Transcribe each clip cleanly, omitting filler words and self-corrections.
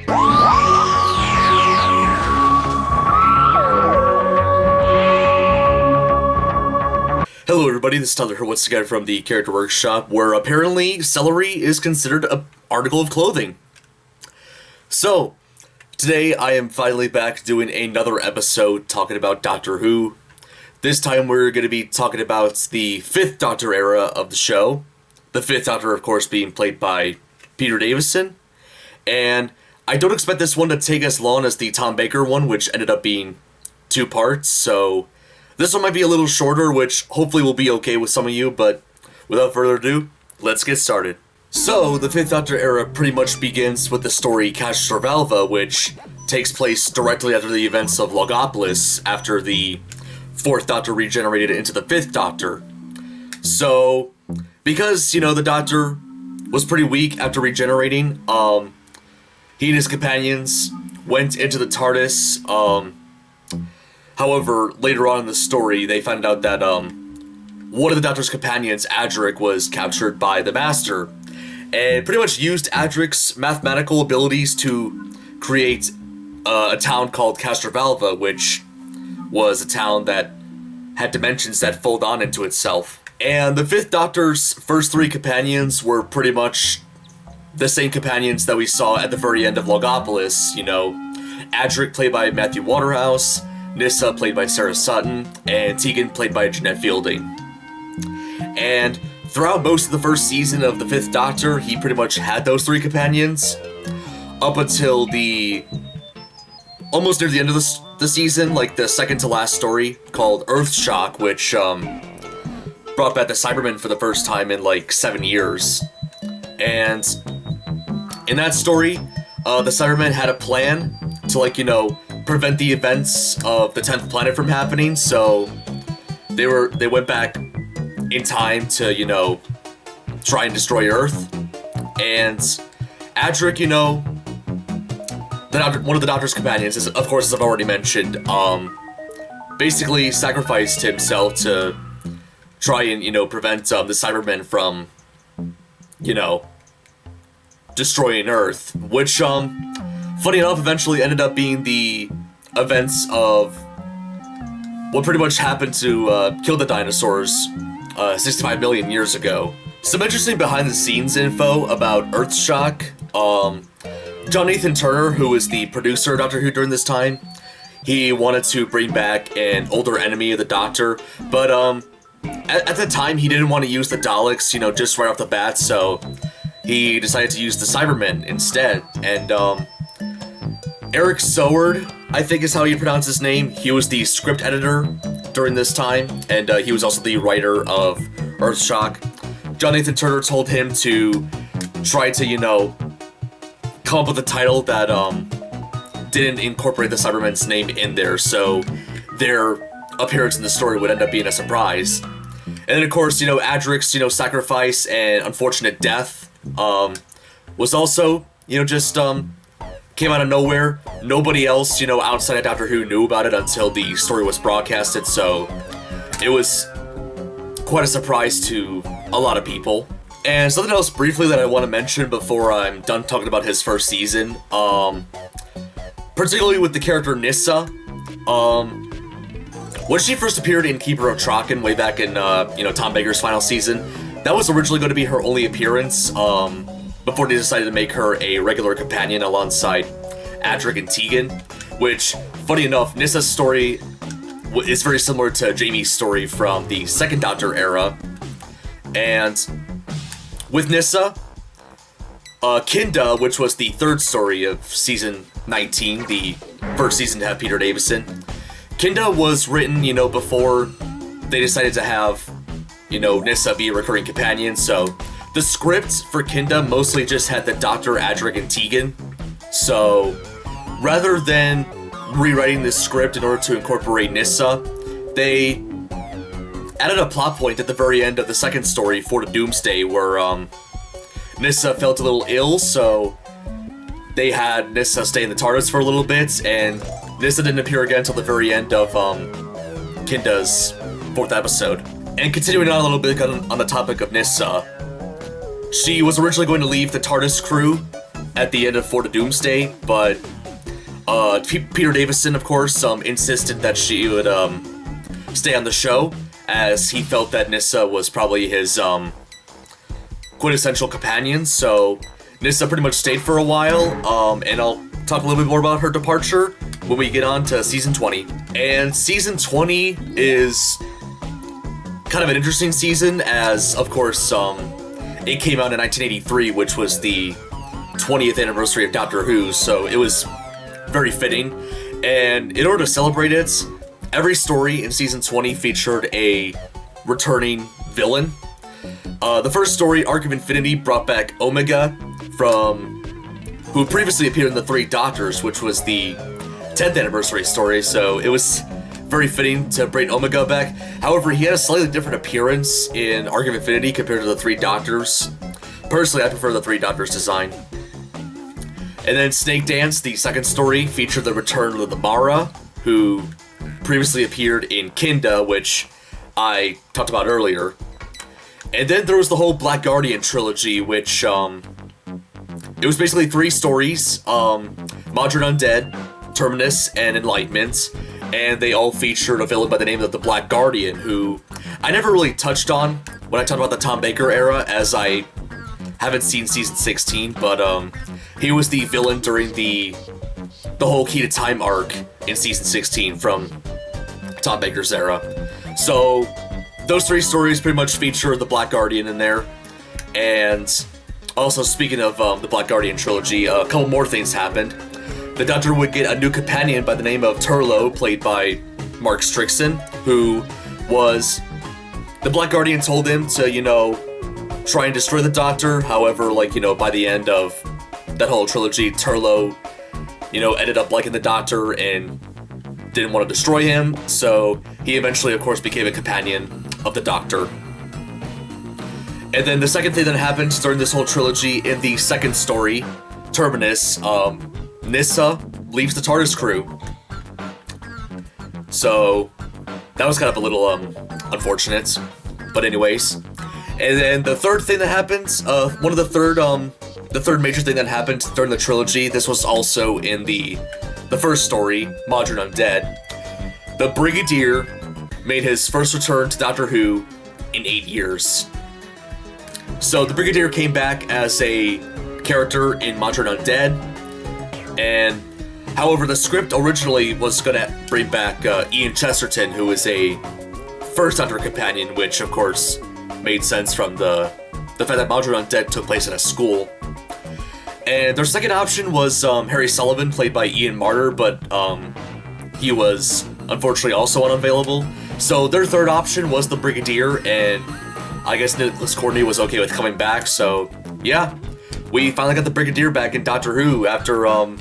Hello everybody, this is Tyler here once again from the Character Workshop, where apparently celery is considered an article of clothing. So, today I am finally back doing another episode talking about Doctor Who. This time we're going to be talking about the 5th Doctor era of the show. The 5th Doctor, of course, being played by Peter Davison. And I don't expect this one to take as long as the Tom Baker one, which ended up being 2 parts, so this one might be a little shorter, which hopefully will be okay with some of you, but without further ado, let's get started. So, the 5th Doctor era pretty much begins with the story Castrovalva, which takes place directly after the events of Logopolis, after the 4th Doctor regenerated into the 5th Doctor. So, because, the Doctor was pretty weak after regenerating, he and his companions went into the TARDIS. However, later on in the story, they found out that one of the Doctor's companions, Adric, was captured by the Master, and pretty much used Adric's mathematical abilities to create a town called Castrovalva, which was a town that had dimensions that fold on into itself. And the 5th Doctor's first 3 companions were pretty much the same companions that we saw at the very end of Logopolis. Adric, played by Matthew Waterhouse, Nyssa, played by Sarah Sutton, and Tegan, played by Jeanette Fielding. And throughout most of the first season of the 5th Doctor, he pretty much had those 3 companions, up until almost near the end of the season, like the second to last story, called Earthshock, which brought back the Cybermen for the first time in like 7 years. And in that story, the Cybermen had a plan to prevent the events of the 10th planet from happening, so they went back in time to, try and destroy Earth. And Adric, one of the Doctor's companions, is, of course, as I've already mentioned, basically sacrificed himself to try and, prevent the Cybermen from, destroying Earth, which, funny enough, eventually ended up being the events of what pretty much happened to kill the dinosaurs 65 million years ago. Some interesting behind-the-scenes info about Earthshock. John Nathan Turner, who was the producer of Doctor Who during this time, he wanted to bring back an older enemy of the Doctor, but at the time he didn't want to use the Daleks, just right off the bat, so he decided to use the Cybermen instead. And Eric Soward, I think is how you pronounce his name. He was the script editor during this time, and he was also the writer of Earthshock. John Nathan Turner told him to try to, come up with a title that didn't incorporate the Cybermen's name in there, so their appearance in the story would end up being a surprise. And then, of course, Adric's, sacrifice and unfortunate death was also, just came out of nowhere. Nobody else, outside of Doctor Who knew about it until the story was broadcasted, so it was quite a surprise to a lot of people. And something else briefly that I want to mention before I'm done talking about his first season, particularly with the character Nyssa, when she first appeared in Keeper of Traken way back in, Tom Baker's final season, that was originally going to be her only appearance, before they decided to make her a regular companion alongside Adric and Tegan, which, funny enough, Nyssa's story is very similar to Jamie's story from the 2nd Doctor era. And with Nyssa, Kinda, which was the 3rd story of season 19, the first season to have Peter Davison, Kinda was written, before they decided to have, Nyssa be a recurring companion, so the script for Kinda mostly just had the Doctor, Adric, and Tegan. So, rather than rewriting this script in order to incorporate Nyssa, they added a plot point at the very end of the 2nd story, For the Doomsday, where Nyssa felt a little ill, so they had Nyssa stay in the TARDIS for a little bit, and Nyssa didn't appear again until the very end of Kinda's 4th episode. And continuing on a little bit on the topic of Nyssa, she was originally going to leave the TARDIS crew at the end of For the Doomsday, but Peter Davison, of course, insisted that she would stay on the show, as he felt that Nyssa was probably his quintessential companion. So Nyssa pretty much stayed for a while, and I'll talk a little bit more about her departure when we get on to season 20. And season 20 is kind of an interesting season, as of course it came out in 1983, which was the 20th anniversary of Doctor Who, so it was very fitting. And in order to celebrate it, every story in season 20 featured a returning villain. The first story, Arc of Infinity, brought back Omega, who previously appeared in The Three Doctors, which was the 10th anniversary story, so it was very fitting to bring Omega back. However, he had a slightly different appearance in Arc of Infinity compared to The Three Doctors. Personally, I prefer The Three Doctors design. And then Snake Dance, the second story, featured the return of the Mara, who previously appeared in Kinda, which I talked about earlier. And then there was the whole Black Guardian trilogy, which, it was basically 3 stories, Modern Undead, Terminus, and Enlightenment, and they all featured a villain by the name of the Black Guardian, who I never really touched on when I talked about the Tom Baker era, as I haven't seen season 16, but he was the villain during the whole Key to Time arc in season 16 from Tom Baker's era. So those 3 stories pretty much feature the Black Guardian in there. And also, speaking of the Black Guardian trilogy, a couple more things happened. The Doctor would get a new companion by the name of Turlough, played by Mark Strickson, who was... The Black Guardian told him to, try and destroy the Doctor. However, by the end of that whole trilogy, Turlough, ended up liking the Doctor and didn't want to destroy him. So he eventually, of course, became a companion of the Doctor. And then the second thing that happened during this whole trilogy, in the second story, Terminus, Nyssa leaves the TARDIS crew. So that was kind of a little unfortunate. But anyways. And then the third thing that happened, the third major thing that happened during the trilogy, this was also in the first story, Modern Undead. The Brigadier made his first return to Doctor Who in 8 years. So the Brigadier came back as a character in Modern Undead, and however, the script originally was going to bring back Ian Chesterton, who is a first Doctor companion, which of course made sense from the fact that Modern Undead took place in a school. And their second option was Harry Sullivan, played by Ian Marter, but he was unfortunately also unavailable. So their third option was the Brigadier, and I guess Nicholas Courtney was okay with coming back, so yeah. We finally got the Brigadier back in Doctor Who after 8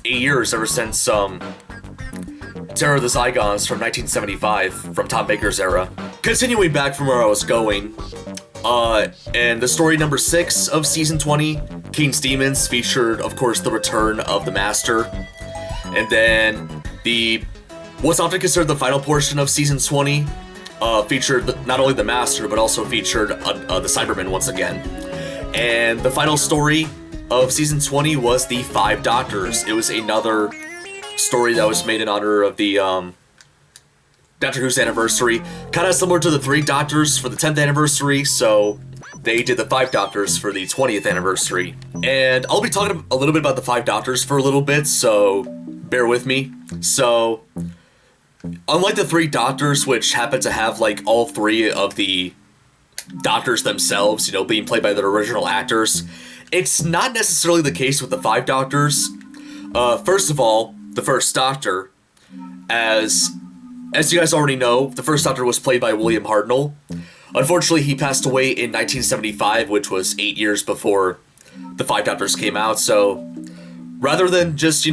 years, ever since Terror of the Zygons from 1975, from Tom Baker's era. Continuing back from where I was going, and the story number 6 of season 20, King's Demons, featured, of course, the return of the Master. And then what's often considered the final portion of season 20 featured not only the Master, but also featured the Cybermen once again. And the final story of season 20 was the 5 Doctors. It was another story that was made in honor of the Doctor Who's anniversary. Kind of similar to the 3 Doctors for the 10th anniversary, so they did the 5 Doctors for the 20th anniversary. And I'll be talking a little bit about the 5 Doctors for a little bit, so bear with me. So, unlike the 3 Doctors, which happen to have all 3 of the Doctors themselves, being played by their original actors, it's not necessarily the case with the 5 Doctors. First of all, the first Doctor, as you guys already know, the first Doctor was played by William Hartnell. Unfortunately, he passed away in 1975, which was 8 years before the 5 Doctors came out, so rather than just,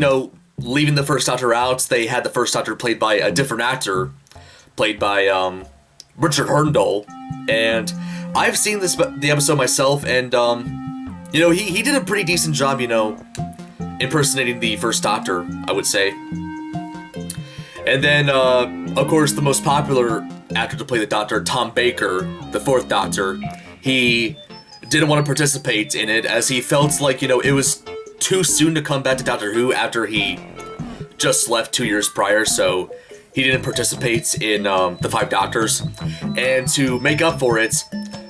leaving the first Doctor out, they had the first Doctor played by a different actor, played by Richard Herndon. And I've seen the episode myself, and he did a pretty decent job, impersonating the first Doctor, I would say. And then, of course, the most popular actor to play the Doctor, Tom Baker, the 4th Doctor, he didn't want to participate in it, as he felt like, it was too soon to come back to Doctor Who after he just left 2 years prior, so he didn't participate in the Five Doctors. And to make up for it,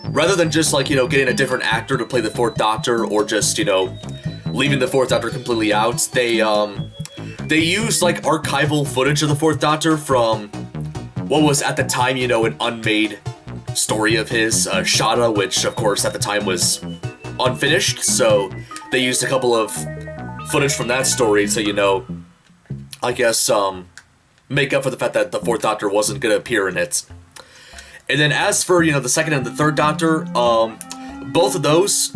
rather than just like, getting a different actor to play the Fourth Doctor, or just, leaving the Fourth Doctor completely out, they used like archival footage of the Fourth Doctor from what was at the time, an unmade story of his, Shada, which of course at the time was unfinished, so they used a couple of footage from that story to, I guess, make up for the fact that the Fourth Doctor wasn't going to appear in it. And then as for, the Second and the Third Doctor, both of those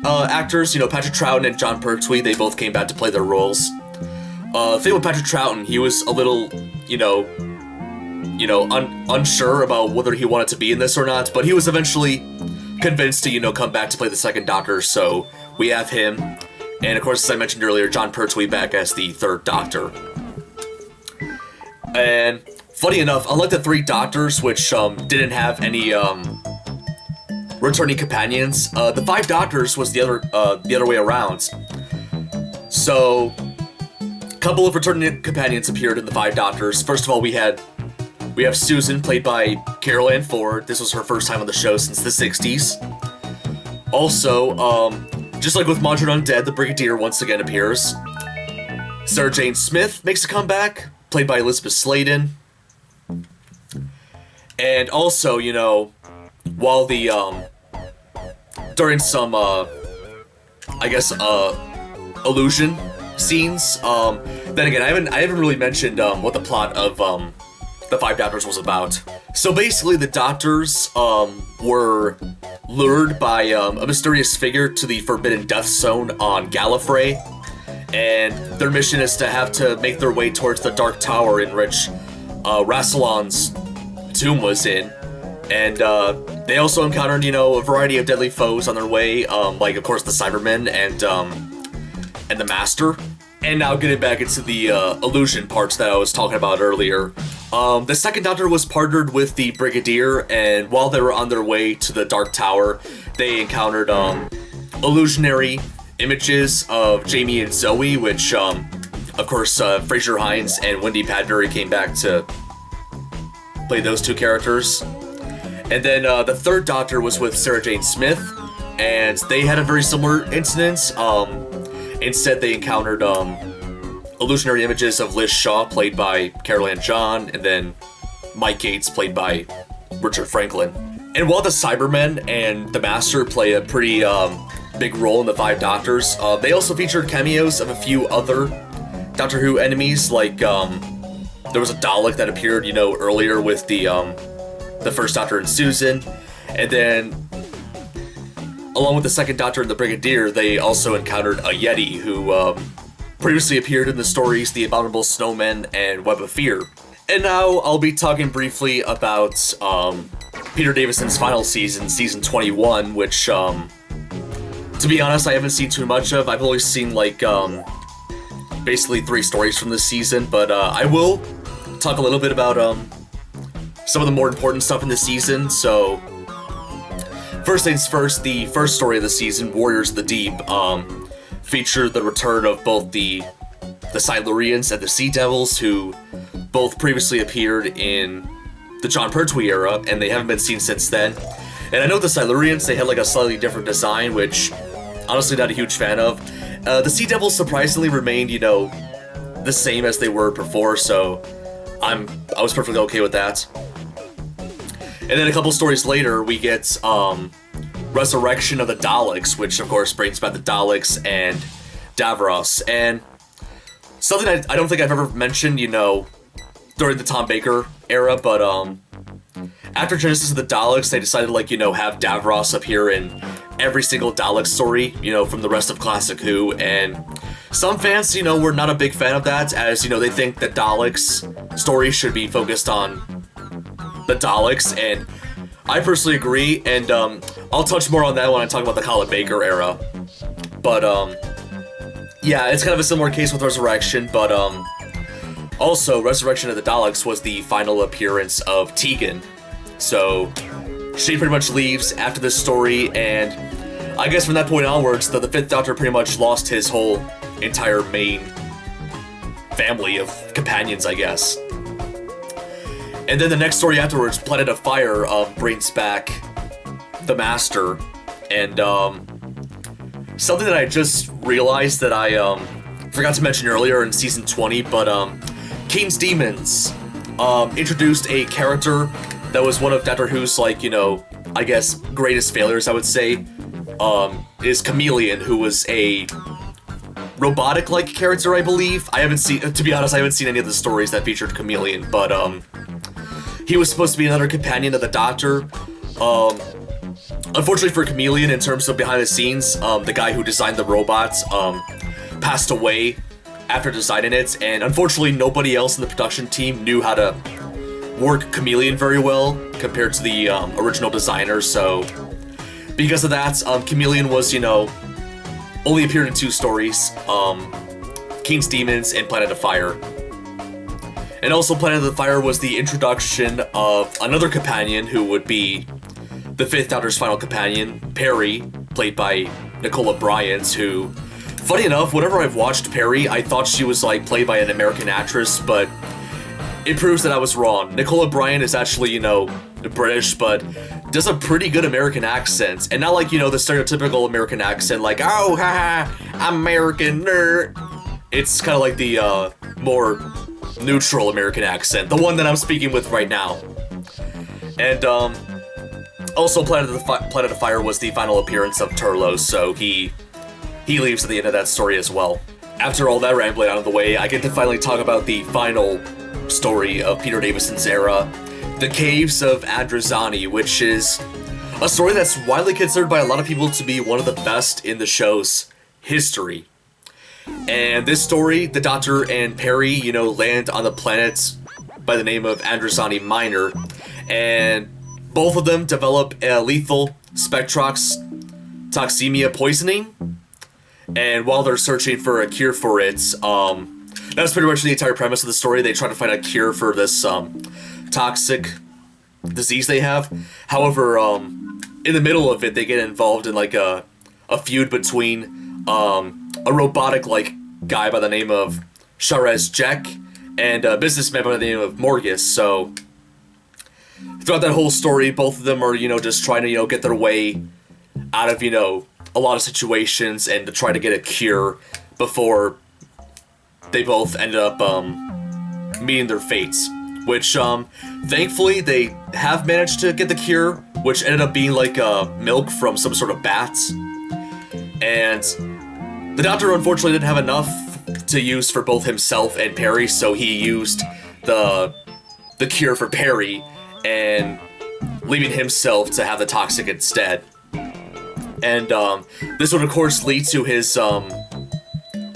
actors, Patrick Troughton and Jon Pertwee, they both came back to play their roles. The thing with Patrick Troughton, he was a little, unsure about whether he wanted to be in this or not, but he was eventually convinced to, come back to play the Second Doctor, so we have him. And of course, as I mentioned earlier, Jon Pertwee back as the Third Doctor. And funny enough, unlike the Three Doctors, which didn't have any returning companions, the Five Doctors was the other way around. So, a couple of returning companions appeared in the Five Doctors. First of all, we have Susan, played by Carol Ann Ford. This was her first time on the show since the 60s. Also, just like with Mawdryn Undead, the Brigadier once again appears. Sarah Jane Smith makes a comeback, played by Elizabeth Sladen. And also, while during some, illusion scenes, then again, I haven't really mentioned, what the plot of, the Five Doctors was about. So basically, the Doctors, were lured by, a mysterious figure to the Forbidden Death Zone on Gallifrey, and their mission is to have to make their way towards the Dark Tower in which, Rassilon's tomb was in. And, they also encountered, a variety of deadly foes on their way, like, of course, the Cybermen and the Master. And now getting back into the, illusion parts that I was talking about earlier. The Second Doctor was partnered with the Brigadier, and while they were on their way to the Dark Tower, they encountered, illusionary images of Jamie and Zoe, which, of course, Fraser Hines and Wendy Padbury came back to play those two characters. And then the Third Doctor was with Sarah Jane Smith, and they had a very similar incident. Instead, they encountered illusionary images of Liz Shaw, played by Carol Ann John, and then Mike Gates, played by Richard Franklin. And while the Cybermen and the Master play a pretty big role in the Five Doctors, they also featured cameos of a few other Doctor Who enemies, like there was a Dalek that appeared, earlier with the First Doctor and Susan, and then along with the Second Doctor and the Brigadier, they also encountered a Yeti who previously appeared in the stories The Abominable Snowmen and Web of Fear. And now I'll be talking briefly about Peter Davison's final season, season 21, which, to be honest, I haven't seen too much of. I've only seen, basically 3 stories from this season, but I will talk a little bit about some of the more important stuff in the season. So, first things first, the first story of the season, Warriors of the Deep, featured the return of both the Silurians and the Sea Devils, who both previously appeared in the Jon Pertwee era, and they haven't been seen since then. And I know the Silurians, they had a slightly different design, which honestly not a huge fan of. The Sea Devils surprisingly remained, the same as they were before, so I was perfectly okay with that. And then a couple stories later, we get Resurrection of the Daleks, which of course brings back the Daleks and Davros. And something I don't think I've ever mentioned, during the Tom Baker era, but after Genesis of the Daleks, they decided have Davros appear in every single Dalek story, from the rest of Classic Who. And some fans, were not a big fan of that, as they think the Daleks story should be focused on the Daleks, and I personally agree, and I'll touch more on that when I talk about the Colin Baker era. But yeah, it's kind of a similar case with Resurrection, but also Resurrection of the Daleks was the final appearance of Tegan. So she pretty much leaves after this story, and I guess from that point onwards, the Fifth Doctor pretty much lost his whole entire main family of companions, I guess. And then the next story afterwards, Planet of Fire, brings back the Master, and something that I just realized that I forgot to mention earlier in season 20, but King's Demons introduced a character that was one of Doctor Who's, like, you know, I guess greatest failures, I would say, is Chameleon, who was a robotic-like character, I believe. I haven't seen, to be honest, I haven't seen any of the stories that featured Chameleon, but he was supposed to be another companion of the Doctor. Unfortunately for Chameleon, in terms of behind the scenes, the guy who designed the robots passed away after designing it, and unfortunately nobody else in the production team knew how to work Chameleon very well compared to the original designer, so because of that, Chameleon was, you know, only appeared in 2 stories, King's Demons and Planet of Fire. And also Planet of Fire was the introduction of another companion who would be the Fifth Doctor's final companion, Perry, played by Nicola Bryant, who, funny enough, whenever I've watched Perry, I thought she was, like, played by an American actress, but it proves that I was wrong. Nicola Bryant is actually, you know, British, but does a pretty good American accent. And not like, you know, the stereotypical American accent, like, oh, haha, American nerd. It's kind of like the more neutral American accent, the one that I'm speaking with right now. And also Planet of Fire was the final appearance of Turlos, so he leaves at the end of that story as well. After all that rambling out of the way, I get to finally talk about the final story of Peter Davison's era, The Caves of Androzani, which is a story that's widely considered by a lot of people to be one of the best in the show's history. And this story, the Doctor and Perry, you know, land on the planet by the name of Androzani Minor, and both of them develop a lethal spectrotoxemia poisoning, and while they're searching for a cure for it, that's pretty much the entire premise of the story. They try to find a cure for this toxic disease they have. However, in the middle of it, they get involved in like a feud between a robotic-like guy by the name of Sharez Jek and a businessman by the name of Morgus. So throughout that whole story, both of them are, you know, just trying to, you know, get their way out of, you know, a lot of situations and to try to get a cure before they both ended up meeting their fates, which thankfully they have managed to get the cure, which ended up being like milk from some sort of bats. And the Doctor unfortunately didn't have enough to use for both himself and Perry, so he used the cure for Perry and leaving himself to have the toxic instead. And this would of course lead to his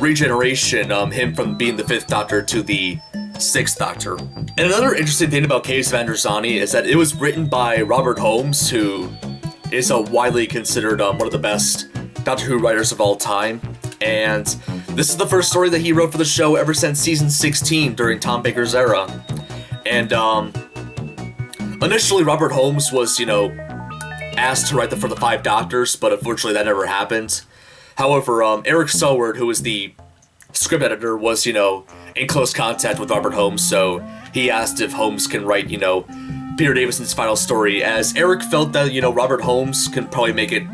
regeneration, him from being the Fifth Doctor to the Sixth Doctor. And another interesting thing about Caves of Androzani is that it was written by Robert Holmes, who is a widely considered one of the best Doctor Who writers of all time. And this is the first story that he wrote for the show ever since season 16 during Tom Baker's era. And initially Robert Holmes was, you know, asked to write for the 5 Doctors, but unfortunately that never happened. However, Eric Soward, who was the script editor, was, you know, in close contact with Robert Holmes, so he asked if Holmes can write, you know, Peter Davison's final story, as Eric felt that, you know, Robert Holmes can probably make it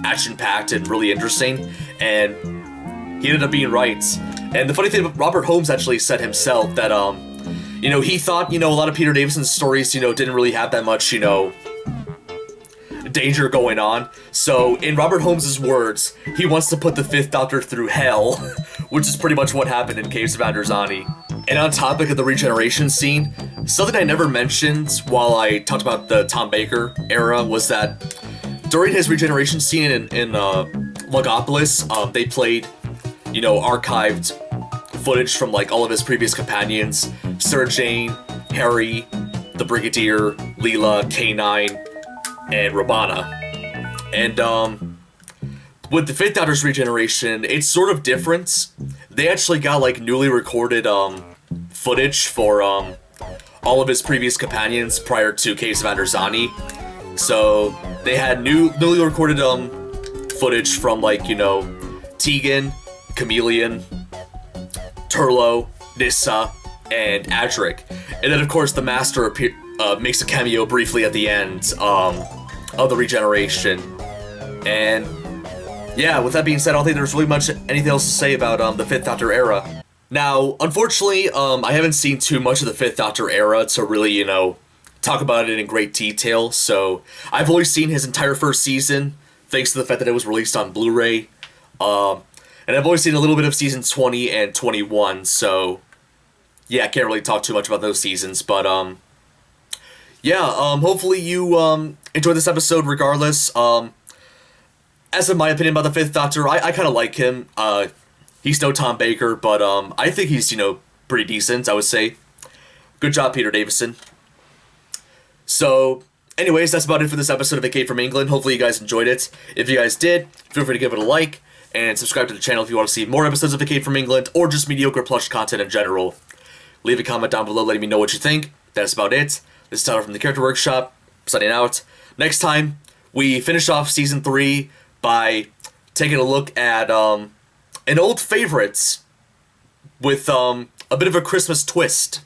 action-packed and really interesting, and he ended up being right. And the funny thing about Robert Holmes actually said himself that, you know, he thought, you know, a lot of Peter Davison's stories, you know, didn't really have that much, you know, danger going on. So, in Robert Holmes' words, he wants to put the Fifth Doctor through hell, which is pretty much what happened in Caves of Androzani. And on topic of the regeneration scene, something I never mentioned while I talked about the Tom Baker era was that during his regeneration scene in Logopolis, they played, you know, archived footage from like all of his previous companions, Sarah Jane, Harry, the Brigadier, Leela, K9, and Robana. And with the Fifth Doctor's regeneration, it's sort of different. They actually got like newly recorded footage for all of his previous companions prior to Caves of Androzani. So they had newly recorded footage from, like, you know, Tegan, Chameleon, Turlo, Nissa, and Adric. And then, of course, the Master makes a cameo briefly at the end of the regeneration. And yeah, with that being said, I don't think there's really much anything else to say about the Fifth Doctor era. Now, unfortunately, I haven't seen too much of the Fifth Doctor era to really, you know, talk about it in great detail. So I've only seen his entire first season, thanks to the fact that it was released on Blu-ray. And I've only seen a little bit of seasons 20 and 21, so yeah, I can't really talk too much about those seasons, but yeah, hopefully you enjoyed this episode regardless. As in my opinion about the Fifth Doctor, I kind of like him. He's no Tom Baker, but I think he's, you know, pretty decent, I would say. Good job, Peter Davison. So, anyways, that's about it for this episode of Vacate from England. Hopefully you guys enjoyed it. If you guys did, feel free to give it a like, and subscribe to the channel if you want to see more episodes of Vacate from England, or just mediocre plush content in general. Leave a comment down below letting me know what you think. That's about it. This is Tyler from The Character Workshop, signing out. Next time, we finish off Season 3 by taking a look at an old favorite with a bit of a Christmas twist.